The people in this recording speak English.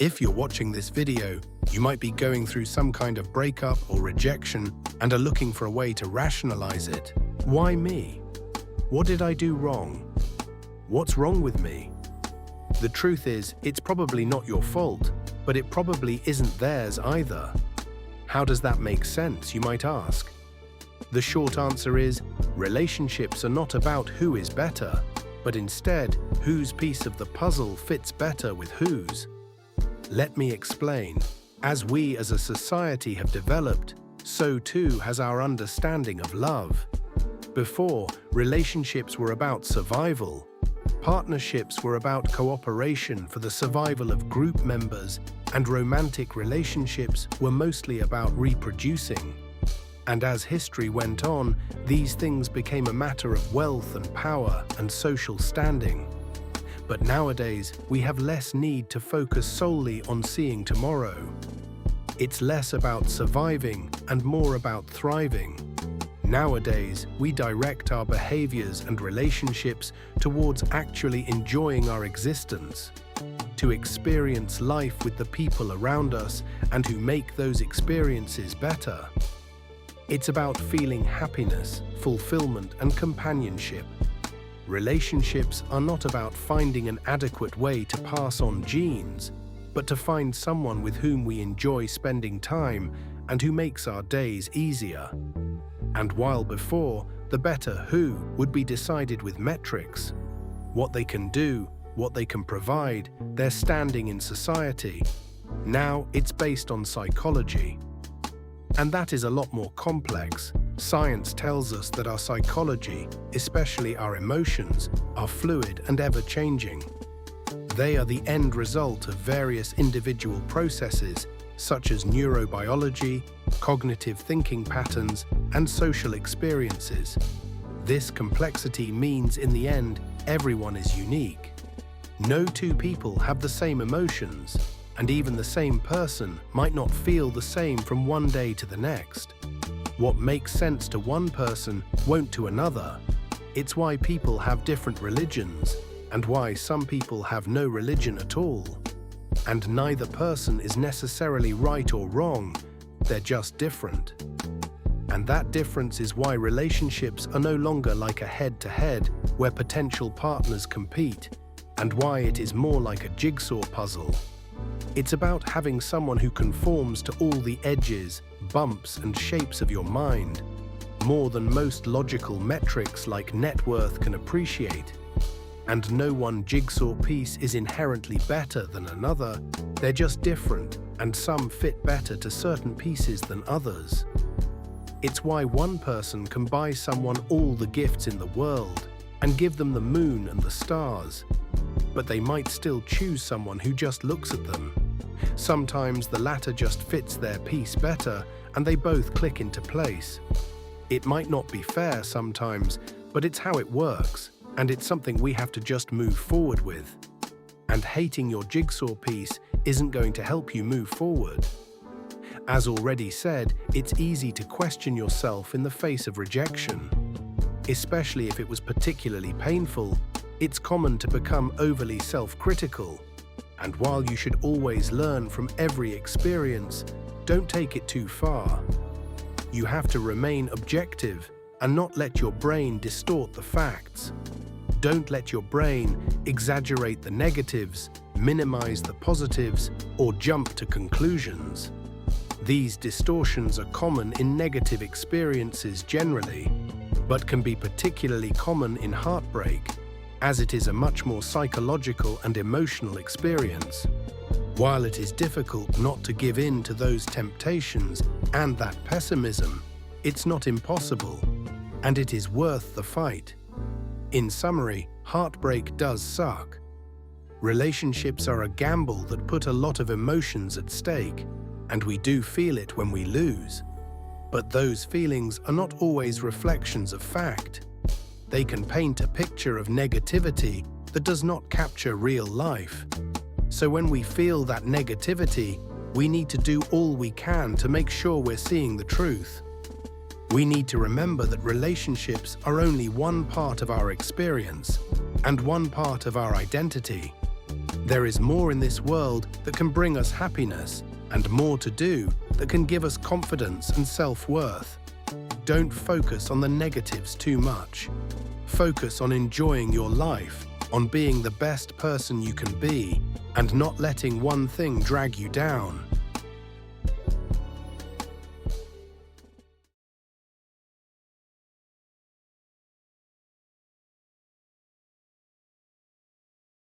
If you're watching this video, you might be going through some kind of breakup or rejection and are looking for a way to rationalize it. Why me? What did I do wrong? What's wrong with me? The truth is, it's probably not your fault, but it probably isn't theirs either. How does that make sense, you might ask? The short answer is, relationships are not about who is better, but instead, whose piece of the puzzle fits better with whose. Let me explain. As we as a society have developed, so too has our understanding of love. Before, relationships were about survival. Partnerships were about cooperation for the survival of group members, and romantic relationships were mostly about reproducing. And as history went on, these things became a matter of wealth and power and social standing. But nowadays, we have less need to focus solely on seeing tomorrow. It's less about surviving and more about thriving. Nowadays, we direct our behaviors and relationships towards actually enjoying our existence, to experience life with the people around us and who make those experiences better. It's about feeling happiness, fulfillment, and companionship. Relationships are not about finding an adequate way to pass on genes, but to find someone with whom we enjoy spending time and who makes our days easier. And while before, the better who would be decided with metrics, what they can do, what they can provide, their standing in society, now it's based on psychology. And that is a lot more complex. Science tells us that our psychology, especially our emotions, are fluid and ever-changing. They are the end result of various individual processes, such as neurobiology, cognitive thinking patterns, and social experiences. This complexity means, in the end, everyone is unique. No two people have the same emotions, and even the same person might not feel the same from one day to the next. What makes sense to one person won't to another. It's why people have different religions, and why some people have no religion at all. And neither person is necessarily right or wrong, they're just different. And that difference is why relationships are no longer like a head-to-head where potential partners compete, and why it is more like a jigsaw puzzle. It's about having someone who conforms to all the edges, bumps, and shapes of your mind, more than most logical metrics like net worth can appreciate. And no one jigsaw piece is inherently better than another, they're just different, and some fit better to certain pieces than others. It's why one person can buy someone all the gifts in the world and give them the moon and the stars, but they might still choose someone who just looks at them. Sometimes the latter just fits their piece better and they both click into place. It might not be fair sometimes, but it's how it works, and it's something we have to just move forward with. And hating your jigsaw piece isn't going to help you move forward. As already said, it's easy to question yourself in the face of rejection. Especially if it was particularly painful, it's common to become overly self-critical. And while you should always learn from every experience, don't take it too far. You have to remain objective and not let your brain distort the facts. Don't let your brain exaggerate the negatives, minimize the positives, or jump to conclusions. These distortions are common in negative experiences generally, but can be particularly common in heartbreak, as it is a much more psychological and emotional experience. While it is difficult not to give in to those temptations and that pessimism, it's not impossible, and it is worth the fight. In summary, heartbreak does suck. Relationships are a gamble that put a lot of emotions at stake, and we do feel it when we lose. But those feelings are not always reflections of fact. They can paint a picture of negativity that does not capture real life. So when we feel that negativity, we need to do all we can to make sure we're seeing the truth. We need to remember that relationships are only one part of our experience and one part of our identity. There is more in this world that can bring us happiness, and more to do that can give us confidence and self-worth. Don't focus on the negatives too much. Focus on enjoying your life, on being the best person you can be, and not letting one thing drag you down.